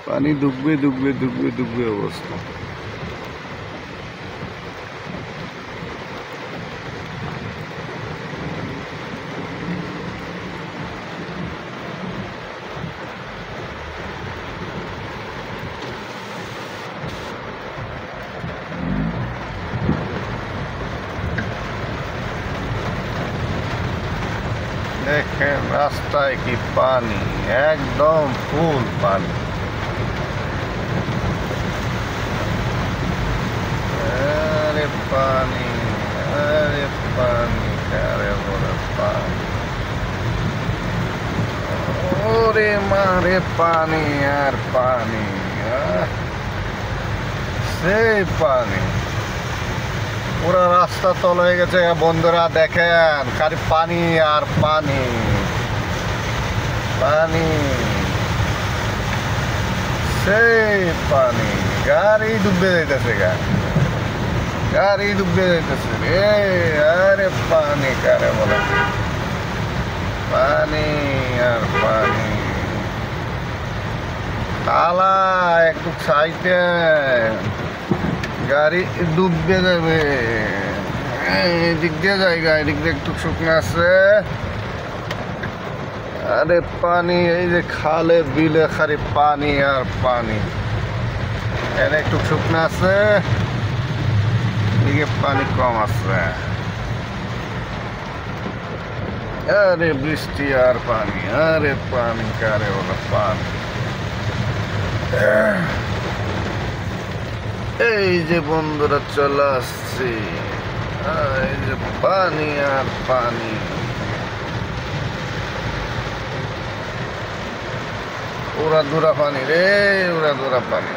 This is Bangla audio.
পানি ডুববে ডুববে ডুববে ডুববে অবস্থা। দেখেন রাস্তায় কি পানি, একদম ফুল পানি। আরে পানি, আরে পানি, আরে বলে পানি, ওরে মারে পানি আর পানি, সেই পানি পুরো রাস্তা তল হয়ে গেছে। বন্ধুরা দেখেন খালি পানি আর পানি, পানি, সেই পানি। গাড়ি ডুবে যাইতেছে, গাড়ি ডুবে যাইতেছে রে। আরে পানি কারে বলে, পানি আর পানি। তালা একটু সাইডে, গাড়ি ডুববে যাবে। এদিক দিয়ে জায়গা, এদিক দিয়ে একটু শুকনো আছে। আরে পানি, এই যে খালে বিলে খালি পানি আর পানি। এর একটু শুকনো আছে, এদিকে পানি কম আছে। আরে বৃষ্টি আর পানি, আরে পানি কারে বলে পানি। এই যে বন্ধুরা চলে আসছি, এই যে পানি আর পানি। উড়া দুরা পানি রে, উড়া দুরা পানি।